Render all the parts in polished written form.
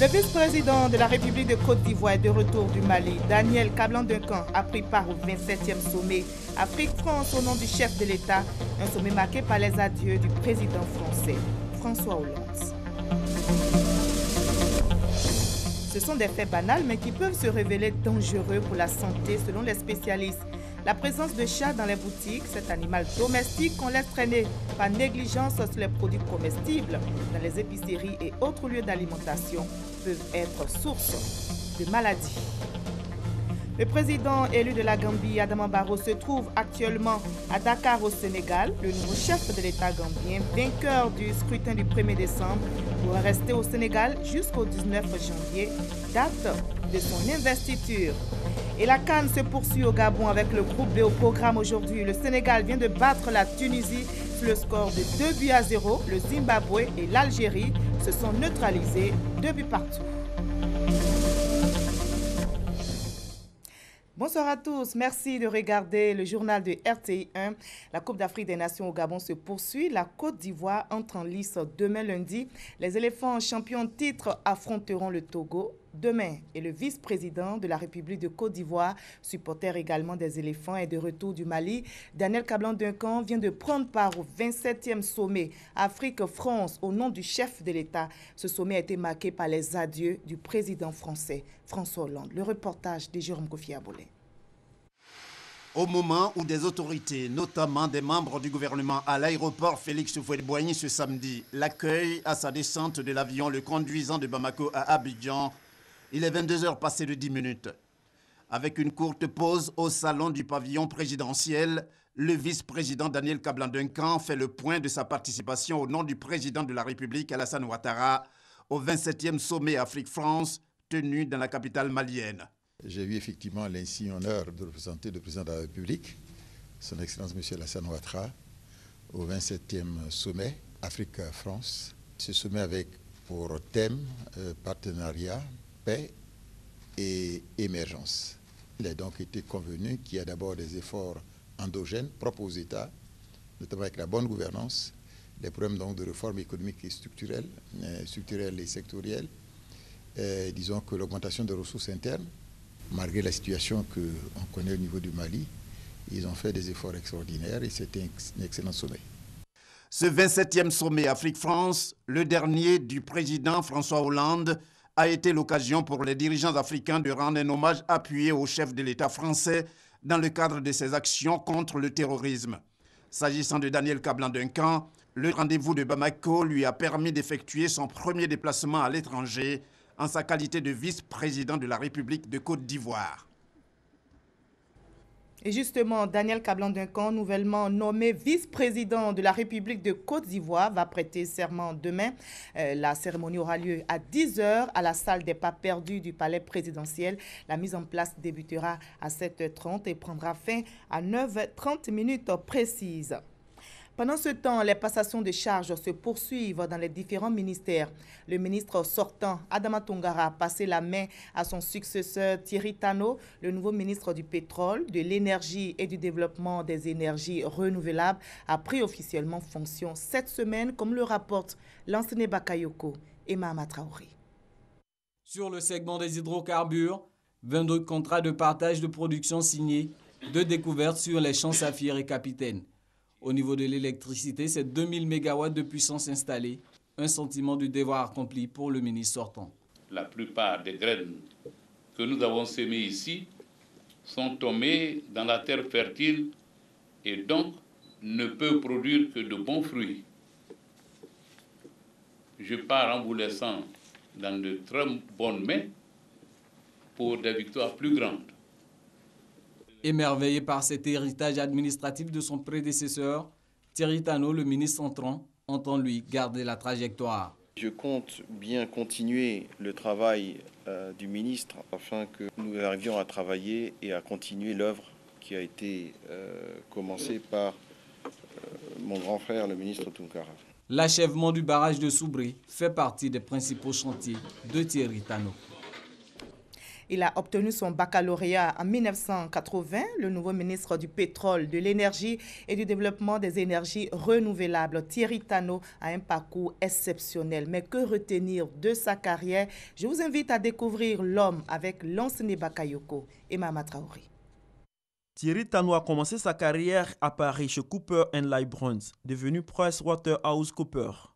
Le vice-président de la République de Côte d'Ivoire est de retour du Mali. Daniel Kablan-Duncan a pris part au 27e sommet Afrique-France au nom du chef de l'État, un sommet marqué par les adieux du président français, François Hollande. Ce sont des faits banals mais qui peuvent se révéler dangereux pour la santé selon les spécialistes. La présence de chats dans les boutiques, cet animal domestique qu'on laisse traîner par négligence sur les produits comestibles dans les épiceries et autres lieux d'alimentation peuvent être source de maladies. Le président élu de la Gambie, Adama Barrow, se trouve actuellement à Dakar au Sénégal. Le nouveau chef de l'État gambien, vainqueur du scrutin du 1er décembre, pourra rester au Sénégal jusqu'au 19 janvier, date de son investiture. Et la CAN se poursuit au Gabon avec le groupe B au programme aujourd'hui. Le Sénégal vient de battre la Tunisie sur le score de 2-0. Le Zimbabwe et l'Algérie se sont neutralisés 2 buts partout. Bonsoir à tous, merci de regarder le journal de RTI 1. La Coupe d'Afrique des Nations au Gabon se poursuit. La Côte d'Ivoire entre en lice demain lundi. Les éléphants champions de titre affronteront le Togo demain. Et le vice-président de la République de Côte d'Ivoire, supporter également des éléphants et de retour du Mali, Daniel Kablan-Duncan vient de prendre part au 27e sommet Afrique-France au nom du chef de l'État. Ce sommet a été marqué par les adieux du président français, François Hollande. Le reportage de Jérôme Kofi Abolé. Au moment où des autorités, notamment des membres du gouvernement à l'aéroport Félix Houphouët-Boigny ce samedi, l'accueillent à sa descente de l'avion le conduisant de Bamako à Abidjan, il est 22h passé de 10 minutes. Avec une courte pause au salon du pavillon présidentiel, le vice-président Daniel Kablan-Duncan fait le point de sa participation au nom du président de la République Alassane Ouattara au 27e sommet Afrique-France tenu dans la capitale malienne. J'ai eu effectivement l'insigne honneur de représenter le président de la République, son Excellence M. Alassane Ouattara, au 27e sommet Afrique-France. Ce sommet avec pour thème partenariat, paix et émergence. Il a donc été convenu qu'il y a d'abord des efforts endogènes propres aux États, notamment avec la bonne gouvernance, des problèmes donc de réforme économique et structurelle et sectorielle. Disons que l'augmentation des ressources internes, malgré la situation qu'on connaît au niveau du Mali, ils ont fait des efforts extraordinaires et c'était un excellent sommet. Ce 27e sommet Afrique-France, le dernier du président François Hollande, a été l'occasion pour les dirigeants africains de rendre un hommage appuyé au chef de l'État français dans le cadre de ses actions contre le terrorisme. S'agissant de Daniel Kablan-Duncan, le rendez-vous de Bamako lui a permis d'effectuer son premier déplacement à l'étranger en sa qualité de vice-président de la République de Côte d'Ivoire. Et justement, Daniel Kablan-Duncan, nouvellement nommé vice-président de la République de Côte d'Ivoire, va prêter serment demain. La cérémonie aura lieu à 10h à la salle des pas perdus du palais présidentiel. La mise en place débutera à 7h30 et prendra fin à 9h30 précises. Pendant ce temps, les passations de charges se poursuivent dans les différents ministères. Le ministre sortant, Adama Tongara, a passé la main à son successeur Thierry Tano, le nouveau ministre du Pétrole, de l'Énergie et du Développement des énergies renouvelables, a pris officiellement fonction cette semaine, comme le rapporte Lansene Bakayoko et Mahama Traoré. Sur le segment des hydrocarbures, 22 contrats de partage de production signés, 2 découvertes sur les champs Saphir et Capitaine. Au niveau de l'électricité, c'est 2000 MW de puissance installée, un sentiment du devoir accompli pour le ministre sortant. La plupart des graines que nous avons semées ici sont tombées dans la terre fertile et donc ne peuvent produire que de bons fruits. Je pars en vous laissant dans de très bonnes mains pour des victoires plus grandes. Émerveillé par cet héritage administratif de son prédécesseur, Thierry Tano, le ministre entrant, entend lui garder la trajectoire. Je compte bien continuer le travail du ministre afin que nous arrivions à travailler et à continuer l'œuvre qui a été commencée par mon grand frère, le ministre Tunkara. L'achèvement du barrage de Soubré fait partie des principaux chantiers de Thierry Tano. Il a obtenu son baccalauréat en 1980. Le nouveau ministre du Pétrole, de l'Énergie et du Développement des énergies renouvelables, Thierry Tano, a un parcours exceptionnel. Mais que retenir de sa carrière? Je vous invite à découvrir l'homme avec Lansana Bakayoko et Mama Traoré. Thierry Tano a commencé sa carrière à Paris chez Cooper & Lybrand, devenu PricewaterhouseCoopers.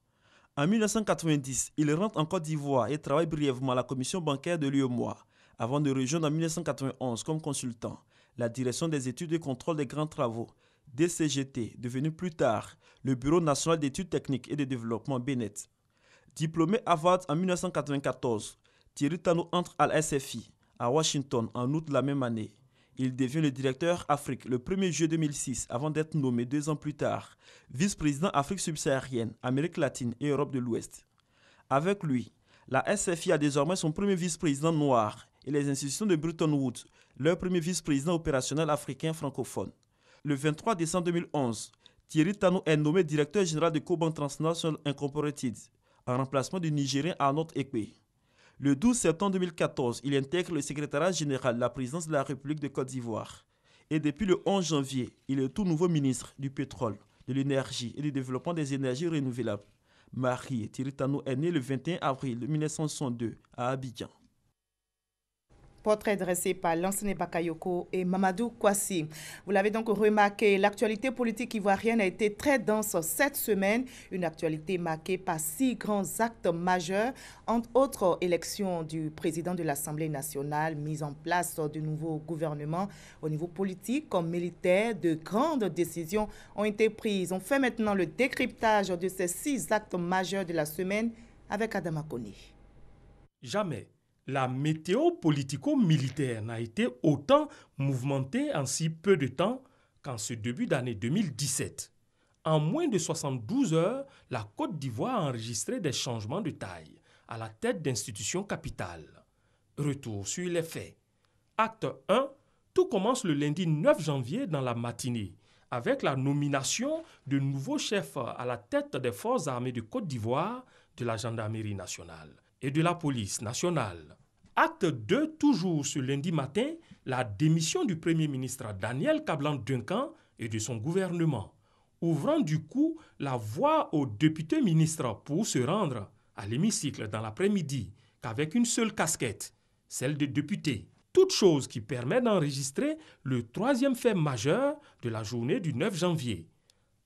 En 1990, il rentre en Côte d'Ivoire et travaille brièvement à la commission bancaire de l'UEMOA, avant de rejoindre en 1991 comme consultant la direction des études et contrôle des grands travaux, DCGT, devenu plus tard le Bureau national d'études techniques et de développement BNET. Diplômé Harvard en 1994, Thierry Tano entre à la SFI, à Washington, en août de la même année. Il devient le directeur Afrique le 1er juillet 2006 avant d'être nommé 2 ans plus tard vice-président Afrique subsaharienne, Amérique latine et Europe de l'Ouest. Avec lui, la SFI a désormais son premier vice-président noir et les institutions de Bretton Woods, leur premier vice-président opérationnel africain francophone. Le 23 décembre 2011, Thierry Tano est nommé directeur général de Cobank Transnational Incorporated en remplacement du Nigérien Arnold Ekpe. Le 12 septembre 2014, il intègre le secrétariat général de la présidence de la République de Côte d'Ivoire. Et depuis le 11 janvier, il est le tout nouveau ministre du pétrole, de l'énergie et du développement des énergies renouvelables. Marié, Thierry Tano est né le 21 avril 1962 à Abidjan. Portrait dressé par Lansana Bakayoko et Mamadou Kouassi. Vous l'avez donc remarqué, l'actualité politique ivoirienne a été très dense cette semaine. Une actualité marquée par 6 grands actes majeurs, entre autres élections du président de l'Assemblée nationale, mise en place du nouveau gouvernement au niveau politique comme militaire. De grandes décisions ont été prises. On fait maintenant le décryptage de ces 6 actes majeurs de la semaine avec Adama Koné. Jamais la météo politico-militaire n'a été autant mouvementée en si peu de temps qu'en ce début d'année 2017. En moins de 72 heures, la Côte d'Ivoire a enregistré des changements de taille à la tête d'institutions capitales. Retour sur les faits. Acte 1, tout commence le lundi 9 janvier dans la matinée avec la nomination de nouveaux chefs à la tête des forces armées de Côte d'Ivoire, de la gendarmerie nationale et de la police nationale. Acte 2, toujours ce lundi matin, la démission du Premier ministre Daniel Kablan-Duncan et de son gouvernement, ouvrant du coup la voie aux députés ministres pour se rendre à l'hémicycle dans l'après-midi qu'avec une seule casquette, celle de député. Toute chose qui permet d'enregistrer le 3e fait majeur de la journée du 9 janvier.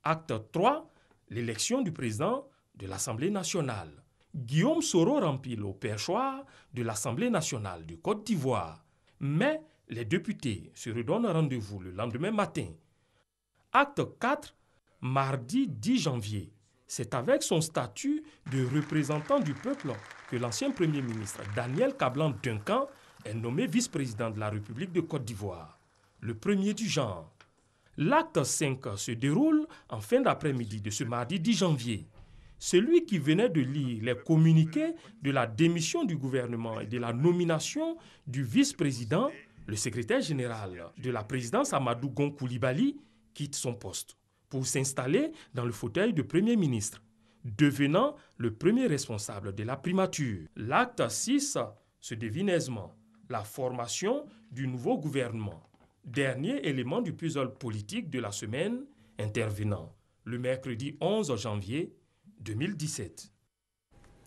Acte 3, l'élection du président de l'Assemblée nationale. Guillaume Soro remplit au perchoir de l'Assemblée nationale de Côte d'Ivoire. Mais les députés se redonnent rendez-vous le lendemain matin. Acte 4, mardi 10 janvier. C'est avec son statut de représentant du peuple que l'ancien Premier ministre Daniel Kablan-Duncan est nommé vice-président de la République de Côte d'Ivoire, le premier du genre. L'acte 5 se déroule en fin d'après-midi de ce mardi 10 janvier. Celui qui venait de lire les communiqués de la démission du gouvernement et de la nomination du vice-président, le secrétaire général de la présidence Amadou Gon Coulibaly, quitte son poste pour s'installer dans le fauteuil de Premier ministre, devenant le premier responsable de la primature. L'acte 6 se devine aisément, la formation du nouveau gouvernement, dernier élément du puzzle politique de la semaine, intervenant le mercredi 11 janvier 2017.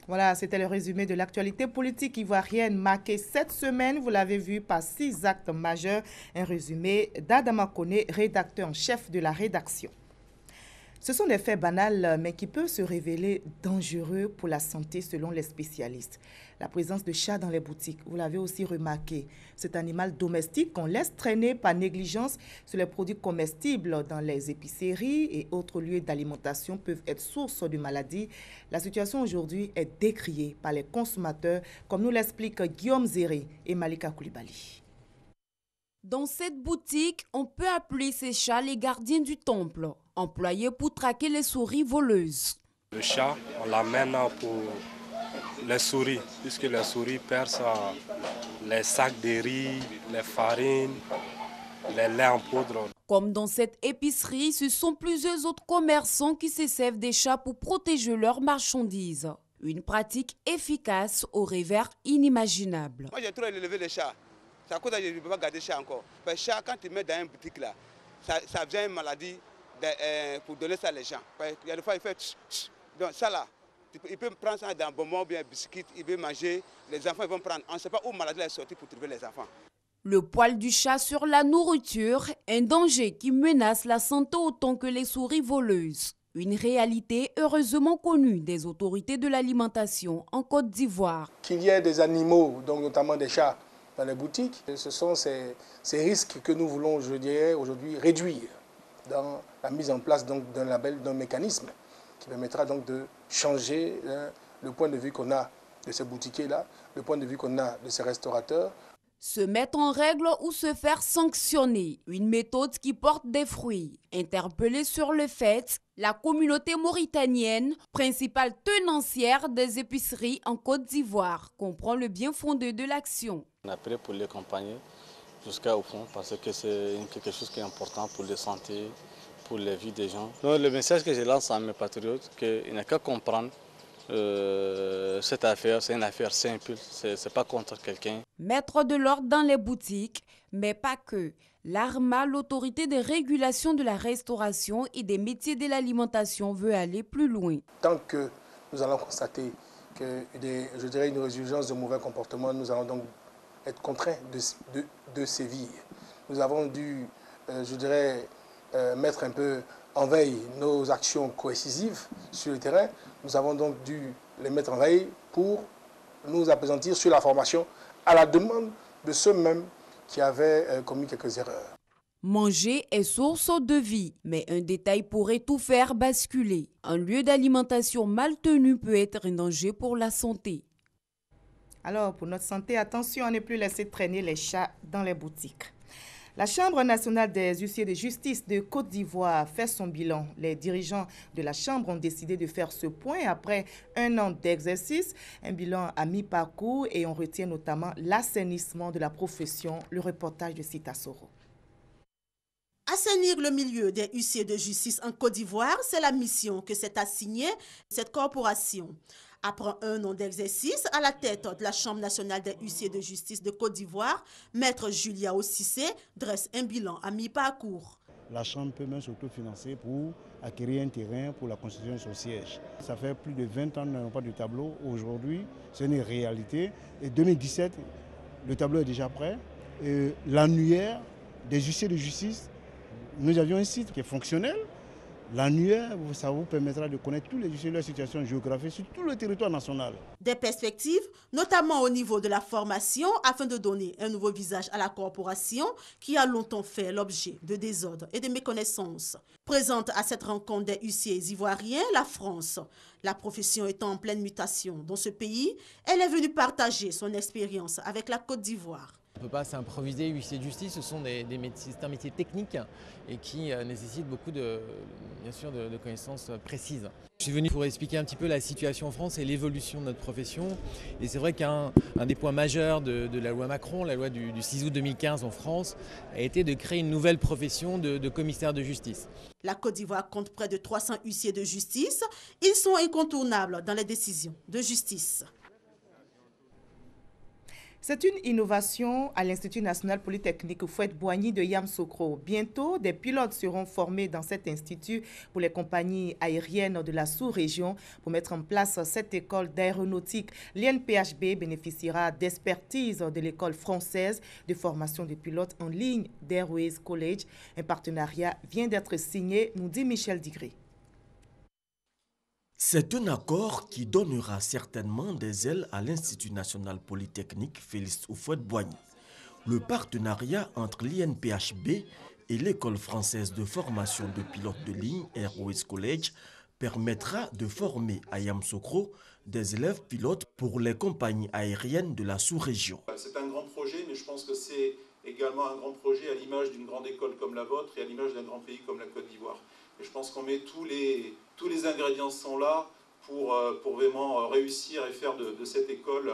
Voilà, c'était le résumé de l'actualité politique ivoirienne marquée cette semaine, vous l'avez vu, par 6 actes majeurs. Un résumé d'Adama Koné, rédacteur en chef de la rédaction. Ce sont des faits banals, mais qui peuvent se révéler dangereux pour la santé selon les spécialistes. La présence de chats dans les boutiques, vous l'avez aussi remarqué. Cet animal domestique qu'on laisse traîner par négligence sur les produits comestibles dans les épiceries et autres lieux d'alimentation peuvent être source de maladies. La situation aujourd'hui est décriée par les consommateurs, comme nous l'expliquent Guillaume Zéré et Malika Coulibaly. Dans cette boutique, on peut appeler ces chats les gardiens du temple, employés pour traquer les souris voleuses. Le chat, on l'amène pour les souris, puisque les souris percent les sacs de riz, les farines, les laits en poudre. Comme dans cette épicerie, ce sont plusieurs autres commerçants qui se servent des chats pour protéger leurs marchandises. Une pratique efficace au revers inimaginable. Moi, j'ai trop élevé les chats. C'est à cause de ça que je ne peux pas garder chat encore. Parce que chat, quand tu mets dans une boutique là, ça vient une maladie pour donner ça aux gens. Il y a des fois, il fait tch, tch. Donc ça là, il peut prendre ça dans un bonbon ou bien un biscuit, il veut manger, les enfants ils vont prendre. On ne sait pas où maladie est sortie pour trouver les enfants. Le poil du chat sur la nourriture, un danger qui menace la santé autant que les souris voleuses. Une réalité heureusement connue des autorités de l'alimentation en Côte d'Ivoire. Qu'il y ait des animaux, donc notamment des chats, dans les boutiques, ce sont ces risques que nous voulons, je dirais, aujourd'hui réduire dans la mise en place d'un label, d'un mécanisme qui permettra donc de changer le point de vue qu'on a de ces boutiquiers-là, le point de vue qu'on a de ces restaurateurs. Se mettre en règle ou se faire sanctionner, une méthode qui porte des fruits. Interpellée sur le fait, la communauté mauritanienne, principale tenancière des épiceries en Côte d'Ivoire, comprend le bien fondé de l'action. On a prêt pour les accompagner jusqu'au fond parce que c'est quelque chose qui est important pour la santé, pour la vie des gens. Donc, le message que je lance à mes patriotes, qu'il n'y a qu'à comprendre cette affaire, c'est une affaire simple, c'est pas contre quelqu'un. Mettre de l'ordre dans les boutiques, mais pas que. L'ARMA, l'autorité de régulation de la restauration et des métiers de l'alimentation, veut aller plus loin. Tant que nous allons constater que je dirais une résurgence de mauvais comportements, nous allons donc être contraints de sévir. Nous avons dû, je dirais, mettre un peu en veille nos actions coercitives sur le terrain. Nous avons donc dû les mettre en veille pour nous appesantir sur la formation à la demande de ceux-mêmes qui avaient commis quelques erreurs. Manger est source de vie, mais un détail pourrait tout faire basculer. Un lieu d'alimentation mal tenu peut être un danger pour la santé. Alors, pour notre santé, attention à ne plus laisser traîner les chats dans les boutiques. La Chambre nationale des huissiers de justice de Côte d'Ivoire fait son bilan. Les dirigeants de la Chambre ont décidé de faire ce point après un an d'exercice, un bilan à mi-parcours et on retient notamment l'assainissement de la profession. Le reportage de Sita Soro. Assainir le milieu des huissiers de justice en Côte d'Ivoire, c'est la mission que s'est assignée cette corporation. Après un an d'exercice à la tête de la Chambre nationale des huissiers de justice de Côte d'Ivoire, Maître Julia Ossissé dresse un bilan à mi-parcours. La Chambre peut même s'autofinancer pour acquérir un terrain pour la construction de son siège. Ça fait plus de 20 ans que nous n'avons pas de tableau. Aujourd'hui, c'est une réalité. Et 2017, le tableau est déjà prêt. L'annuaire des huissiers de justice, nous avions un site qui est fonctionnel. L'annuaire, ça vous permettra de connaître tous les huissiers de leur situation géographique sur tout le territoire national. Des perspectives, notamment au niveau de la formation, afin de donner un nouveau visage à la corporation qui a longtemps fait l'objet de désordre et de méconnaissance. Présente à cette rencontre des huissiers ivoiriens, la France. La profession étant en pleine mutation dans ce pays, elle est venue partager son expérience avec la Côte d'Ivoire. On ne peut pas s'improviser huissier de justice, ce sont c'est un métier technique et qui nécessite beaucoup de connaissances précises. Je suis venu pour expliquer un petit peu la situation en France et l'évolution de notre profession. Et c'est vrai qu'un des points majeurs de la loi Macron, la loi du 6 août 2015 en France, a été de créer une nouvelle profession de commissaire de justice. La Côte d'Ivoire compte près de 300 huissiers de justice. Ils sont incontournables dans les décisions de justice. C'est une innovation à l'Institut national polytechnique Houphouët-Boigny de Yamoussoukro. Bientôt, des pilotes seront formés dans cet institut pour les compagnies aériennes de la sous-région. Pour mettre en place cette école d'aéronautique, l'INPHB bénéficiera d'expertise de l'école française de formation de pilotes en ligne d'Airways College. Un partenariat vient d'être signé, nous dit Michel Digré. C'est un accord qui donnera certainement des ailes à l'Institut national polytechnique Félix Houphouët-Boigny. Le partenariat entre l'INPHB et l'École française de formation de pilotes de ligne Airways College permettra de former à Yamoussoukro des élèves pilotes pour les compagnies aériennes de la sous-région. C'est un grand projet, mais je pense que c'est également un grand projet à l'image d'une grande école comme la vôtre et à l'image d'un grand pays comme la Côte d'Ivoire. Et je pense qu'on met tous les ingrédients sont là pour vraiment réussir et faire de cette école,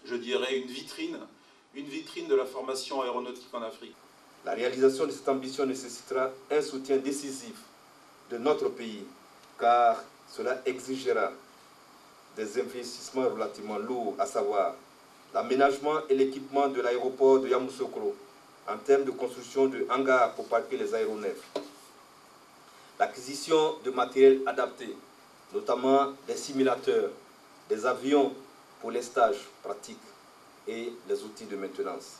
je dirais, une vitrine de la formation aéronautique en Afrique. La réalisation de cette ambition nécessitera un soutien décisif de notre pays, car cela exigera des investissements relativement lourds, à savoir l'aménagement et l'équipement de l'aéroport de Yamoussoukro en termes de construction de hangars pour parquer les aéronefs, l'acquisition de matériel adapté, notamment des simulateurs, des avions pour les stages pratiques et les outils de maintenance.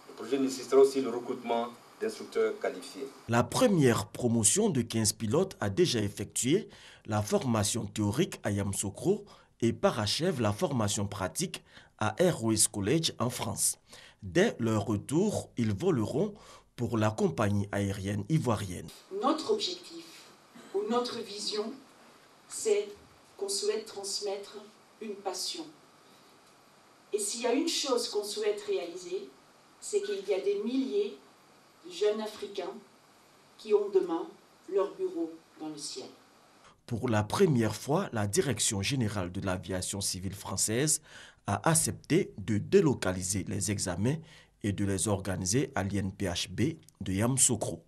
Le projet nécessitera aussi le recrutement d'instructeurs qualifiés. La première promotion de 15 pilotes a déjà effectué la formation théorique à Yamoussoukro et parachève la formation pratique à Airways College en France. Dès leur retour, ils voleront pour la compagnie aérienne ivoirienne. Notre objectif ou notre vision, c'est qu'on souhaite transmettre une passion. Et s'il y a une chose qu'on souhaite réaliser, c'est qu'il y a des milliers de jeunes Africains qui ont demain leur bureau dans le ciel. Pour la première fois, la Direction générale de l'aviation civile française a accepté de délocaliser les examens et de les organiser à l'INPHB de Yamoussoukro.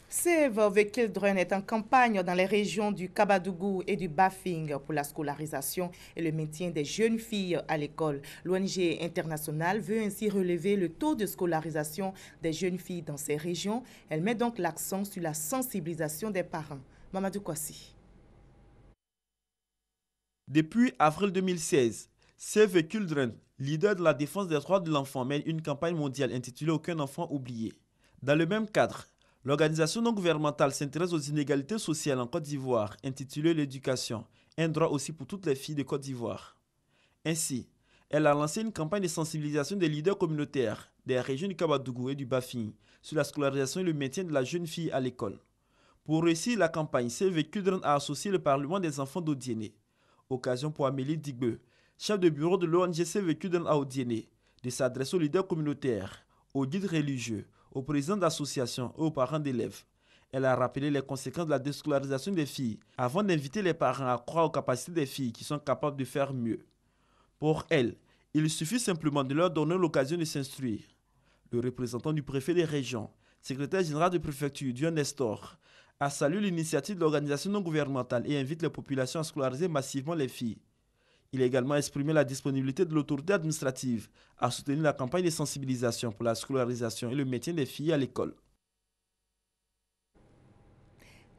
Save the Children est en campagne dans les régions du Kabadougou et du Bafing pour la scolarisation et le maintien des jeunes filles à l'école. L'ONG internationale veut ainsi relever le taux de scolarisation des jeunes filles dans ces régions. Elle met donc l'accent sur la sensibilisation des parents. Mamadou Kwasi. Depuis avril 2016, Save the Children, leader de la défense des droits de l'enfant, mène une campagne mondiale intitulée « Aucun enfant oublié ». Dans le même cadre, l'organisation non gouvernementale s'intéresse aux inégalités sociales en Côte d'Ivoire, intitulée « L'éducation, un droit aussi pour toutes les filles de Côte d'Ivoire ». Ainsi, elle a lancé une campagne de sensibilisation des leaders communautaires des régions du Kabadougou et du Bafing sur la scolarisation et le maintien de la jeune fille à l'école. Pour réussir la campagne, Save the Children a associé le Parlement des enfants d'Odiéné. Occasion pour Amélie Digbe, chef de bureau de l'ONG Save the Children à Odiéné, de s'adresser aux leaders communautaires, aux guides religieux, aux présidents d'associations et aux parents d'élèves. Elle a rappelé les conséquences de la déscolarisation des filles avant d'inviter les parents à croire aux capacités des filles qui sont capables de faire mieux. Pour elle, il suffit simplement de leur donner l'occasion de s'instruire. Le représentant du préfet des régions, secrétaire général de préfecture, Dion Nestor, a salué l'initiative de l'organisation non gouvernementale et invite les populations à scolariser massivement les filles. Il a également exprimé la disponibilité de l'autorité administrative à soutenir la campagne de sensibilisation pour la scolarisation et le maintien des filles à l'école.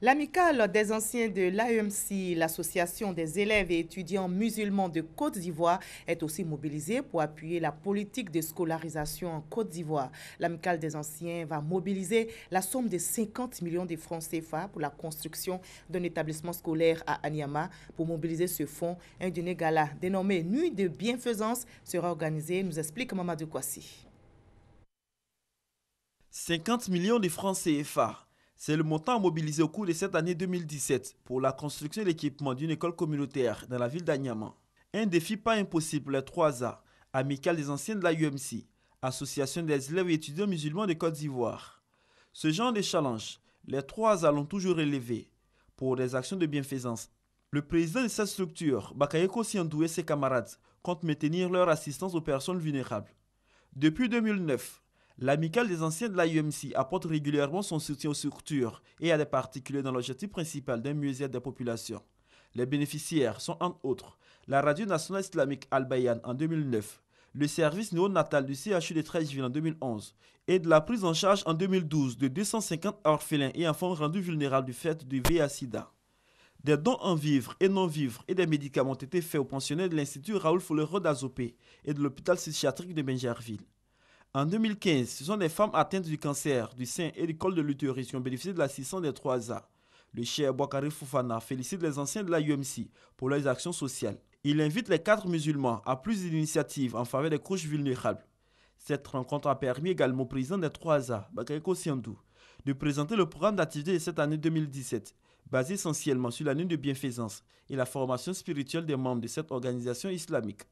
L'amicale des anciens de l'AEMC, l'association des élèves et étudiants musulmans de Côte d'Ivoire, est aussi mobilisée pour appuyer la politique de scolarisation en Côte d'Ivoire. L'amicale des anciens va mobiliser la somme de 50 millions de francs CFA pour la construction d'un établissement scolaire à Anyama. Pour mobiliser ce fonds, un dîner gala dénommé Nuit de bienfaisance sera organisé, nous explique Mamadou Kwasi. 50 millions de francs CFA. C'est le montant mobilisé au cours de cette année 2017 pour la construction et l'équipement d'une école communautaire dans la ville d'Anyama. Un défi pas impossible pour les 3A, amicale des anciens de l'AEMC, association des élèves et étudiants musulmans de Côte d'Ivoire. Ce genre de challenge, les 3A l'ont toujours relevé pour des actions de bienfaisance. Le président de cette structure, Bakayoko Siandou et ses camarades, comptent maintenir leur assistance aux personnes vulnérables. Depuis 2009, l'amicale des anciens de l'AEMC apporte régulièrement son soutien aux structures et à des particuliers dans l'objectif principal d'un mieux-être des populations. Les bénéficiaires sont entre autres la Radio nationale islamique Al-Bayan en 2009, le service néonatal du CHU de Treichville en 2011 et de la prise en charge en 2012 de 250 orphelins et enfants rendus vulnérables du fait du VIH-Sida. Des dons en vivres et non-vivres et des médicaments ont été faits aux pensionnaires de l'Institut Raoul Folero d'Azopé et de l'hôpital psychiatrique de Benjerville. En 2015, ce sont des femmes atteintes du cancer, du sein et du col de l'utérus qui ont bénéficié de l'assistance des 3A. Le cheikh Bouakari Foufana félicite les anciens de l'AEMC pour leurs actions sociales. Il invite les cadres musulmans à plus d'initiatives en faveur des couches vulnérables. Cette rencontre a permis également au président des 3A, Bakayoko Siandou, de présenter le programme d'activité de cette année 2017, basé essentiellement sur la nuit de bienfaisance et la formation spirituelle des membres de cette organisation islamique.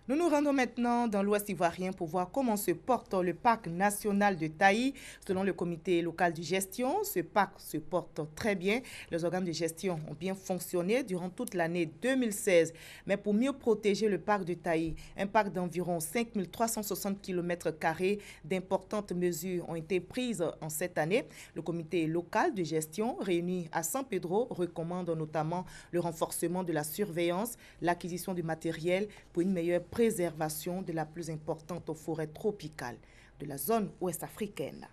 Nous nous rendons maintenant dans l'Ouest ivoirien pour voir comment se porte le parc national de Taï. Selon le comité local de gestion, ce parc se porte très bien. Les organes de gestion ont bien fonctionné durant toute l'année 2016. Mais pour mieux protéger le parc de Taï, un parc d'environ 5360 km², d'importantes mesures ont été prises en cette année. Le comité local de gestion réuni à San Pedro recommande notamment le renforcement de la surveillance, l'acquisition du matériel pour une meilleure préservation de la plus importante forêt tropicale de la zone ouest africaine.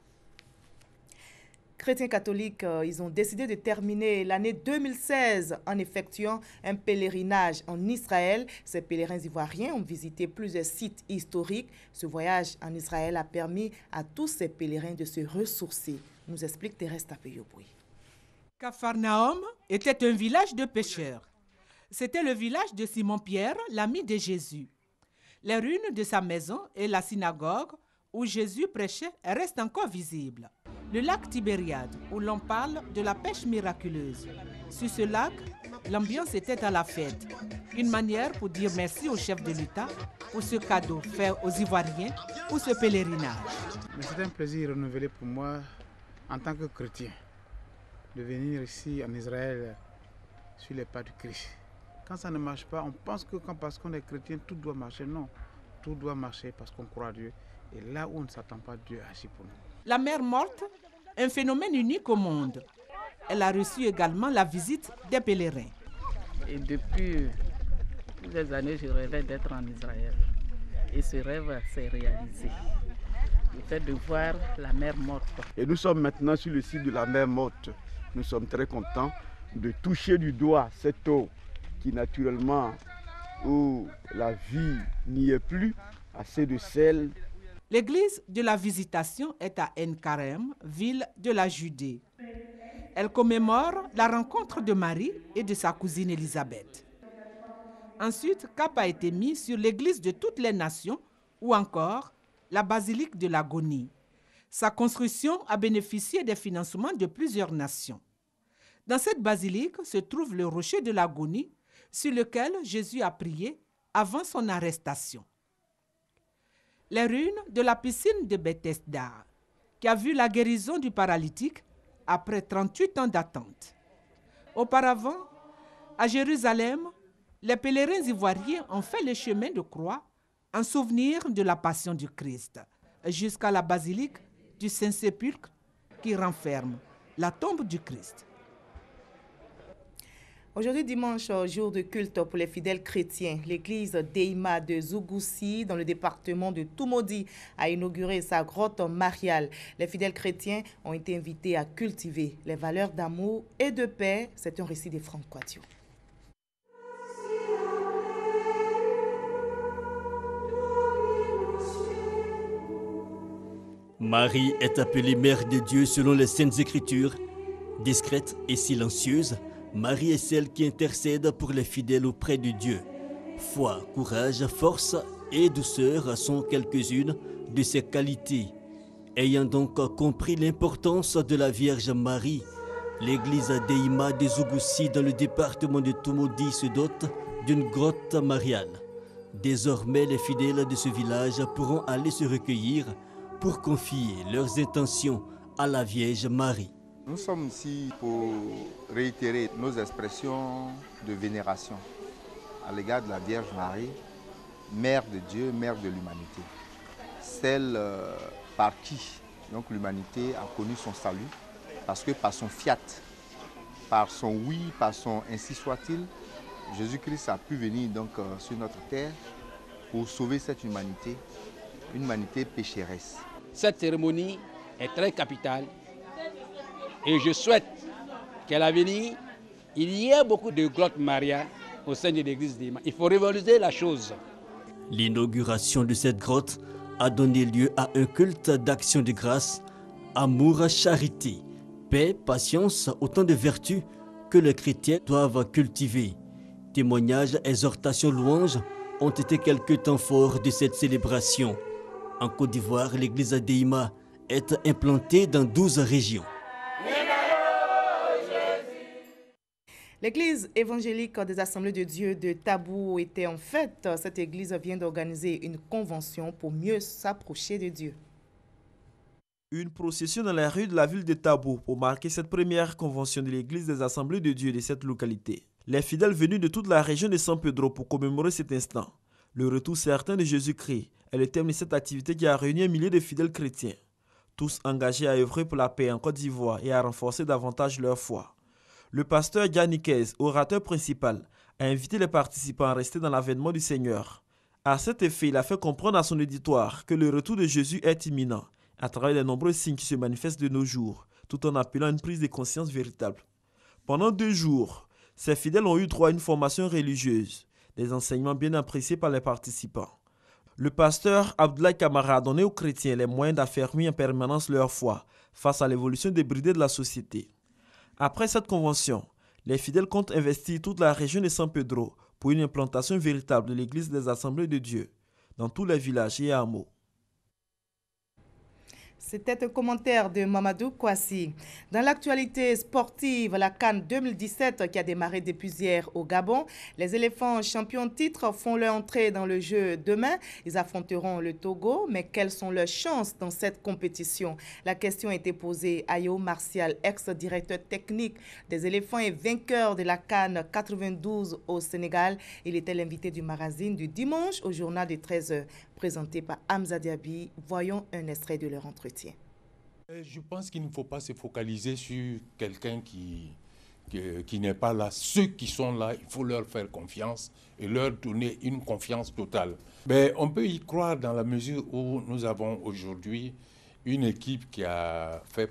Chrétiens catholiques, ils ont décidé de terminer l'année 2016 en effectuant un pèlerinage en Israël. Ces pèlerins ivoiriens ont visité plusieurs sites historiques. Ce voyage en Israël a permis à tous ces pèlerins de se ressourcer, nous explique Thérèse Tapeyoboui. Capharnaüm était un village de pêcheurs. C'était le village de Simon-Pierre, l'ami de Jésus. Les ruines de sa maison et la synagogue où Jésus prêchait restent encore visibles. Le lac Tibériade, où l'on parle de la pêche miraculeuse. Sur ce lac, l'ambiance était à la fête. Une manière pour dire merci au chef de l'État pour ce cadeau fait aux Ivoiriens pour ce pèlerinage. C'est un plaisir renouvelé pour moi en tant que chrétien de venir ici en Israël sur les pas du Christ. Quand ça ne marche pas, on pense que parce qu'on est chrétien, tout doit marcher. Non, tout doit marcher parce qu'on croit à Dieu. Et là où on ne s'attend pas, Dieu agit pour nous. La mer morte, un phénomène unique au monde. Elle a reçu également la visite des pèlerins. Et depuis plusieurs années, je rêvais d'être en Israël. Et ce rêve s'est réalisé. Le fait de voir la mer morte. Et nous sommes maintenant sur le site de la mer morte. Nous sommes très contents de toucher du doigt cette eau qui naturellement, où la vie n'y est plus, assez de sel. L'église de la Visitation est à En-Karem, ville de la Judée. Elle commémore la rencontre de Marie et de sa cousine Élisabeth. Ensuite, cap a été mis sur l'église de toutes les nations ou encore la basilique de l'Agonie. Sa construction a bénéficié des financements de plusieurs nations. Dans cette basilique se trouve le rocher de l'Agonie sur lequel Jésus a prié avant son arrestation. Les ruines de la piscine de Bethesda, qui a vu la guérison du paralytique après 38 ans d'attente. Auparavant, à Jérusalem, les pèlerins ivoiriens ont fait le chemin de croix en souvenir de la passion du Christ, jusqu'à la basilique du Saint-Sépulcre qui renferme la tombe du Christ. Aujourd'hui, dimanche, jour de culte pour les fidèles chrétiens, l'église Deima de Zougoussi, dans le département de Toumoudi, a inauguré sa grotte mariale. Les fidèles chrétiens ont été invités à cultiver les valeurs d'amour et de paix. C'est un récit de Franck Quadio. Marie est appelée Mère de Dieu selon les Saintes Écritures. Discrète et silencieuse, Marie est celle qui intercède pour les fidèles auprès de Dieu. Foi, courage, force et douceur sont quelques-unes de ses qualités. Ayant donc compris l'importance de la Vierge Marie, l'église Deima de Zougoussi dans le département de Toumoudi se dote d'une grotte mariale. Désormais, les fidèles de ce village pourront aller se recueillir pour confier leurs intentions à la Vierge Marie. Nous sommes ici pour réitérer nos expressions de vénération à l'égard de la Vierge Marie, Mère de Dieu, Mère de l'humanité. Celle par qui l'humanité a connu son salut, parce que par son fiat, par son oui, par son ainsi soit-il, Jésus-Christ a pu venir sur notre terre pour sauver cette humanité, une humanité pécheresse. Cette cérémonie est très capitale. Et je souhaite qu'à l'avenir, il y ait beaucoup de grottes mariales au sein de l'église d'Ima. Il faut révolutionner la chose. L'inauguration de cette grotte a donné lieu à un culte d'action de grâce, amour, charité, paix, patience, autant de vertus que les chrétiens doivent cultiver. Témoignages, exhortations, louanges ont été quelques temps forts de cette célébration. En Côte d'Ivoire, l'église d'Ima est implantée dans 12 régions. L'église évangélique des Assemblées de Dieu de Tabou était en fête. Cette église vient d'organiser une convention pour mieux s'approcher de Dieu. Une procession dans la rue de la ville de Tabou pour marquer cette première convention de l'église des Assemblées de Dieu de cette localité. Les fidèles venus de toute la région de San Pedro pour commémorer cet instant. Le retour certain de Jésus-Christ est le thème de cette activité qui a réuni un millier de fidèles chrétiens, tous engagés à œuvrer pour la paix en Côte d'Ivoire et à renforcer davantage leur foi. Le pasteur Yannickez, orateur principal, a invité les participants à rester dans l'avènement du Seigneur. À cet effet, il a fait comprendre à son auditoire que le retour de Jésus est imminent, à travers les nombreux signes qui se manifestent de nos jours, tout en appelant à une prise de conscience véritable. Pendant 2 jours, ces fidèles ont eu droit à une formation religieuse, des enseignements bien appréciés par les participants. Le pasteur Abdoulaye Kamara a donné aux chrétiens les moyens d'affermir en permanence leur foi face à l'évolution débridée de la société. Après cette convention, les fidèles comptent investir toute la région de San Pedro pour une implantation véritable de l'église des Assemblées de Dieu dans tous les villages et hameaux. C'était un commentaire de Mamadou Kouassi. Dans l'actualité sportive, la CAN 2017 qui a démarré depuis hier au Gabon, les éléphants champions titre font leur entrée dans le jeu demain. Ils affronteront le Togo, mais quelles sont leurs chances dans cette compétition? La question a été posée à Yo Martial, ex-directeur technique des éléphants et vainqueur de la CAN 92 au Sénégal. Il était l'invité du magazine du dimanche au journal de 13h. Présenté par Hamza Diaby. Voyons un extrait de leur entretien. Je pense qu'il ne faut pas se focaliser sur quelqu'un qui n'est pas là. Ceux qui sont là, il faut leur faire confiance et leur donner une confiance totale. Mais on peut y croire dans la mesure où nous avons aujourd'hui une équipe qui a fait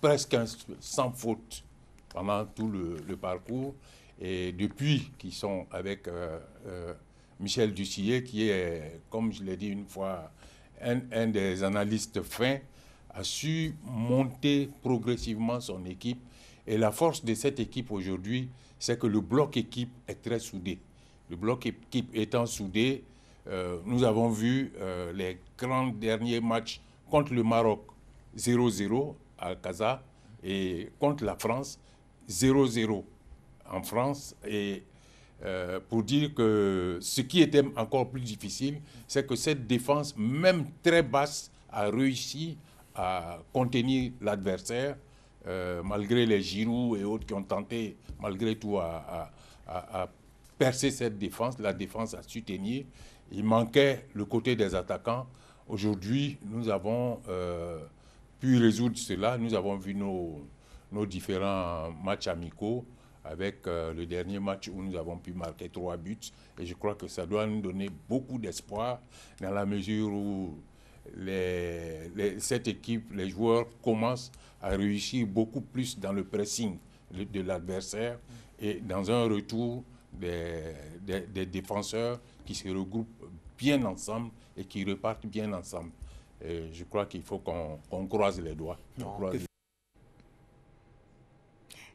presque sans faute pendant tout le parcours. Et depuis qu'ils sont avec Michel Ducillet, qui est, comme je l'ai dit une fois, un des analystes fins, a su monter progressivement son équipe. Et la force de cette équipe aujourd'hui, c'est que le bloc équipe est très soudé. Le bloc équipe étant soudé, nous avons vu les grands derniers matchs contre le Maroc 0-0 à Casa et contre la France 0-0 en France. Et pour dire que ce qui était encore plus difficile, c'est que cette défense, même très basse, a réussi à contenir l'adversaire, malgré les Giroud et autres qui ont tenté, malgré tout, à percer cette défense. La défense a su tenir. Il manquait le côté des attaquants. Aujourd'hui, nous avons pu résoudre cela. Nous avons vu nos différents matchs amicaux, avec le dernier match où nous avons pu marquer 3 buts. Et je crois que ça doit nous donner beaucoup d'espoir dans la mesure où cette équipe, les joueurs commencent à réussir beaucoup plus dans le pressing de l'adversaire et dans un retour des défenseurs qui se regroupent bien ensemble et qui repartent bien ensemble. Et je crois qu'il faut qu'on croise les doigts.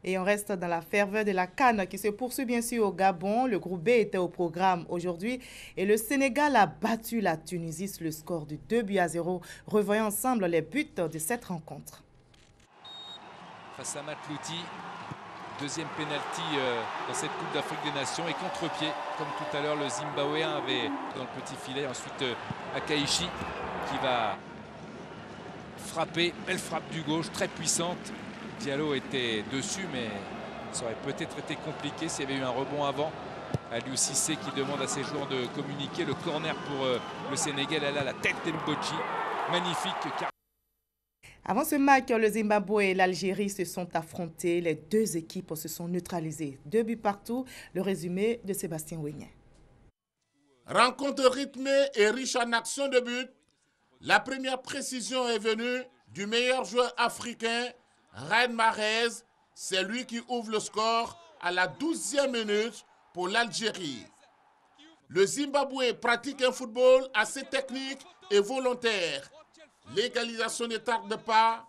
Et on reste dans la ferveur de la CAN qui se poursuit bien sûr au Gabon. Le groupe B était au programme aujourd'hui et le Sénégal a battu la Tunisie sur le score de 2-0. Revoyons ensemble les buts de cette rencontre. Face à Matlouti, deuxième pénalty dans cette Coupe d'Afrique des Nations et contre-pied, comme tout à l'heure le Zimbabwéen avait dans le petit filet. Ensuite Akaishi qui va frapper, belle frappe du gauche, très puissante. Diallo était dessus, mais ça aurait peut-être été compliqué s'il y avait eu un rebond avant. Aliou Cissé qui demande à ses joueurs de communiquer. Le corner pour le Sénégal, elle a la tête d'Mbodji. Magnifique. Avant ce match, le Zimbabwe et l'Algérie se sont affrontés. Les deux équipes se sont neutralisées. 2 buts partout. Le résumé de Sébastien Ouignet. Rencontre rythmée et riche en actions de but. La première précision est venue du meilleur joueur africain, Ryan Mahrez. C'est lui qui ouvre le score à la 12e minute pour l'Algérie. Le Zimbabwe pratique un football assez technique et volontaire. L'égalisation ne tarde pas.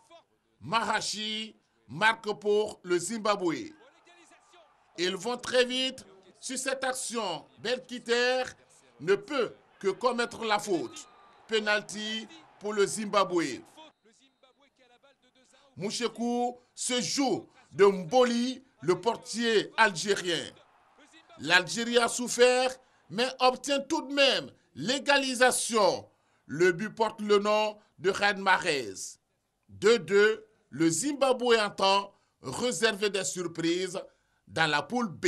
Mahachi marque pour le Zimbabwe. Ils vont très vite sur cette action. Belkiter ne peut que commettre la faute. Penalty pour le Zimbabwe. Mouchekou se joue de Mboli, le portier algérien. L'Algérie a souffert, mais obtient tout de même l'égalisation. Le but porte le nom de Riyad Mahrez. 2-2, le Zimbabwe entend réserver des surprises dans la poule B.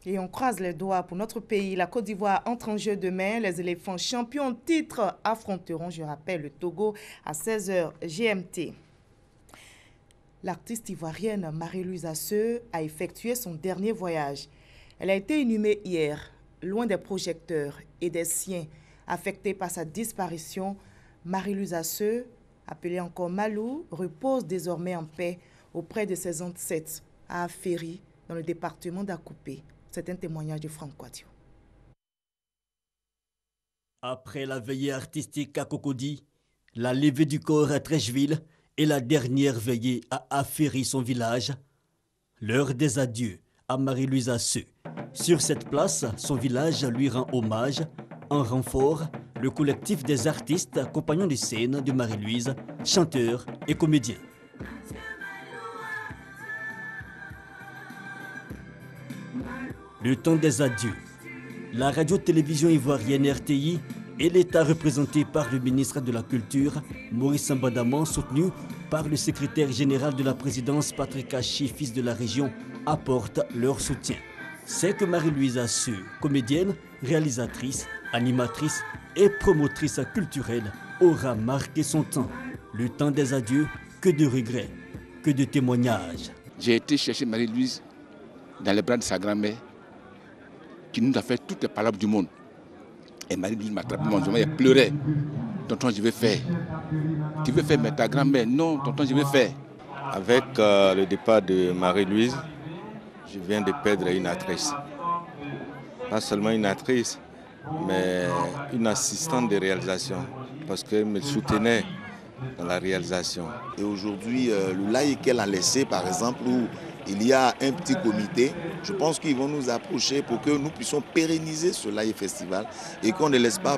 Et on croise les doigts pour notre pays. La Côte d'Ivoire entre en jeu demain. Les éléphants champions en titre affronteront, je rappelle, le Togo à 16h GMT. L'artiste ivoirienne Marie-Louise Asseux a effectué son dernier voyage. Elle a été inhumée hier, loin des projecteurs et des siens. Affectée par sa disparition, Marie-Louise Asseux, appelée encore Malou, repose désormais en paix auprès de ses ancêtres à Aféry, dans le département d'Akoupé. C'est un témoignage de Franck Quadio. Après la veillée artistique à Cocody, la levée du corps à Trècheville et la dernière veillée à Aféry, son village, l'heure des adieux à Marie-Louise Asseux. Sur cette place, son village lui rend hommage. En renfort, le collectif des artistes compagnons de scène de Marie-Louise, chanteurs et comédiens. Le temps des adieux. La radio-télévision ivoirienne RTI et l'État représenté par le ministre de la Culture, Maurice Mbadaman, soutenu par le secrétaire général de la présidence, Patrick Hachi, fils de la région, apportent leur soutien. C'est que Marie-Louise Asseux, comédienne, réalisatrice, animatrice et promotrice culturelle, aura marqué son temps. Le temps des adieux, que de regrets, que de témoignages. J'ai été chercher Marie-Louise dans les bras de sa grand-mère, qui nous a fait toutes les palabres du monde. Et Marie-Louise m'a attrapé mon genou, elle pleurait. Tonton, je vais faire. Tu veux faire, mais ta grand-mère, non, tonton, je vais faire. Avec le départ de Marie-Louise, je viens de perdre une actrice. Pas seulement une actrice, mais une assistante de réalisation, parce qu'elle me soutenait dans la réalisation. Et aujourd'hui, le live qu'elle a laissé, par exemple, où il y a un petit comité, je pense qu'ils vont nous approcher pour que nous puissions pérenniser ce live festival et qu'on ne laisse pas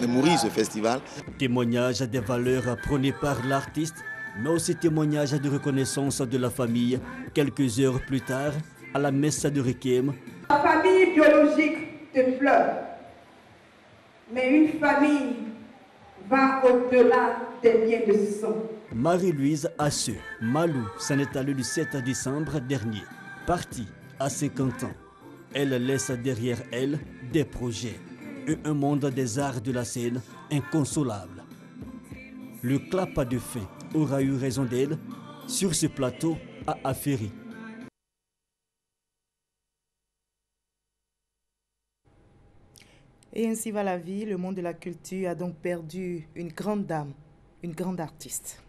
mourir ce festival. Témoignage des valeurs prônées par l'artiste, mais aussi témoignage de reconnaissance de la famille quelques heures plus tard à la messe de Requiem. La famille biologique te pleure, mais une famille va au-delà des liens de sang. Marie-Louise Asseux, Malou, s'en est allée le 7 décembre dernier, partie à 50 ans. Elle laisse derrière elle des projets et un monde des arts de la scène inconsolable. Le clap de fin aura eu raison d'elle sur ce plateau à Aféry. Et ainsi va la vie, le monde de la culture a donc perdu une grande dame, une grande artiste.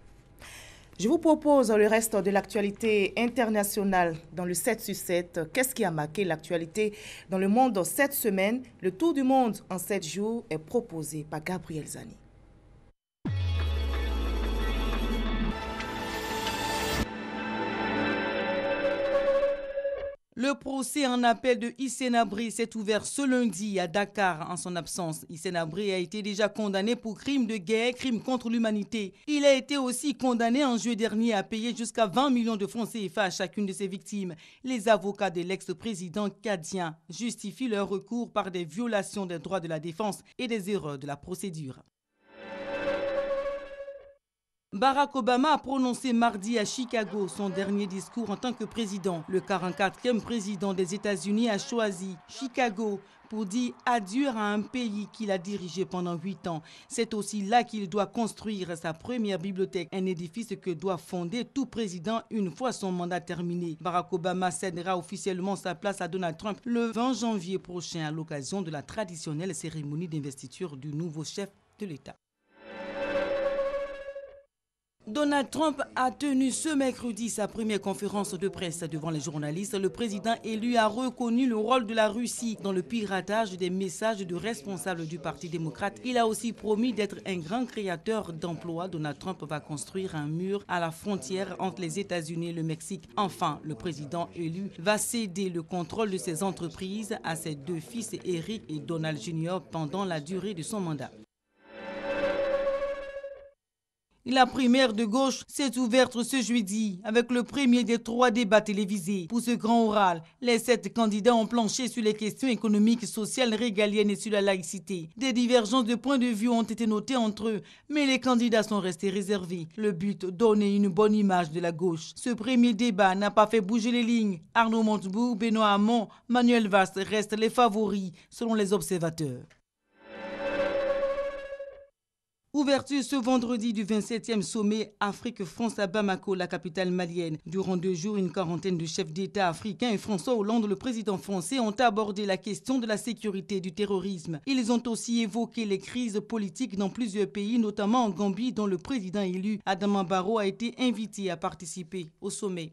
Je vous propose le reste de l'actualité internationale dans le 7 sur 7. Qu'est-ce qui a marqué l'actualité dans le monde cette semaine? Le tour du monde en 7 jours est proposé par Gabriel Zani. Le procès en appel de Hissène Habré s'est ouvert ce lundi à Dakar en son absence. Hissène Habré a été déjà condamné pour crimes de guerre, crimes contre l'humanité. Il a été aussi condamné en juillet dernier à payer jusqu'à 20 millions de francs CFA à chacune de ses victimes. Les avocats de l'ex-président cadien justifient leur recours par des violations des droits de la défense et des erreurs de la procédure. Barack Obama a prononcé mardi à Chicago son dernier discours en tant que président. Le 44e président des États-Unis a choisi Chicago pour dire adieu à un pays qu'il a dirigé pendant 8 ans. C'est aussi là qu'il doit construire sa première bibliothèque, un édifice que doit fonder tout président une fois son mandat terminé. Barack Obama cédera officiellement sa place à Donald Trump le 20 janvier prochain à l'occasion de la traditionnelle cérémonie d'investiture du nouveau chef de l'État. Donald Trump a tenu ce mercredi sa première conférence de presse devant les journalistes. Le président élu a reconnu le rôle de la Russie dans le piratage des messages de responsables du Parti démocrate. Il a aussi promis d'être un grand créateur d'emplois. Donald Trump va construire un mur à la frontière entre les États-Unis et le Mexique. Enfin, le président élu va céder le contrôle de ses entreprises à ses deux fils, Eric et Donald Jr., pendant la durée de son mandat. La primaire de gauche s'est ouverte ce jeudi avec le premier des 3 débats télévisés. Pour ce grand oral, les 7 candidats ont planché sur les questions économiques, sociales, régaliennes et sur la laïcité. Des divergences de points de vue ont été notées entre eux, mais les candidats sont restés réservés. Le but, donner une bonne image de la gauche. Ce premier débat n'a pas fait bouger les lignes. Arnaud Montebourg, Benoît Hamon, Manuel Valls restent les favoris selon les observateurs. Ouverture ce vendredi du 27e sommet Afrique-France à Bamako, la capitale malienne. Durant 2 jours, une quarantaine de chefs d'État africains et François Hollande, le président français, ont abordé la question de la sécurité et du terrorisme. Ils ont aussi évoqué les crises politiques dans plusieurs pays, notamment en Gambie, dont le président élu Adama Barrow a été invité à participer au sommet.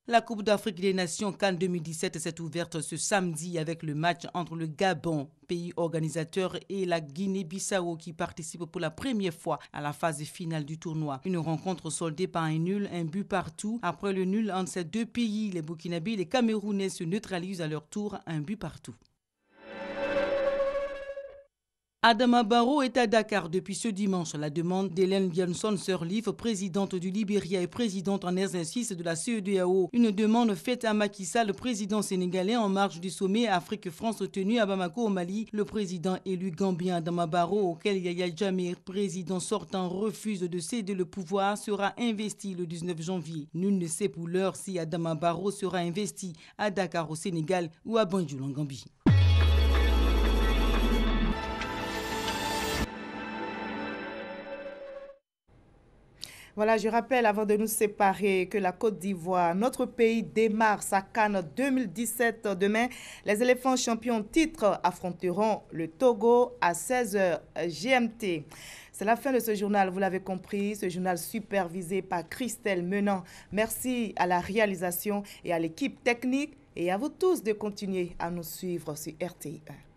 La Coupe d'Afrique des Nations CAN 2017 s'est ouverte ce samedi avec le match entre le Gabon, pays organisateur, et la Guinée-Bissau qui participe pour la première fois à la phase finale du tournoi. Une rencontre soldée par un nul, un but partout. Après le nul entre ces 2 pays, les Burkinabés et les Camerounais se neutralisent à leur tour, un but partout. Adama Barrow est à Dakar depuis ce dimanche à la demande d'Hélène Johnson-Sirleaf, présidente du Libéria et présidente en exercice de la CEDEAO. Une demande faite à Macky Sall, le président sénégalais, en marge du sommet Afrique-France tenu à Bamako au Mali. Le président élu gambien Adama Barrow, auquel Yaya Jammeh, président sortant, refuse de céder le pouvoir, sera investi le 19 janvier. Nul ne sait pour l'heure si Adama Barrow sera investi à Dakar au Sénégal ou à Banjul en Gambie. Voilà, je rappelle avant de nous séparer que la Côte d'Ivoire, notre pays, démarre sa CAN 2017 demain. Les éléphants champions titre affronteront le Togo à 16h GMT. C'est la fin de ce journal, vous l'avez compris, ce journal supervisé par Christelle Menant. Merci à la réalisation et à l'équipe technique et à vous tous de continuer à nous suivre sur RTI1.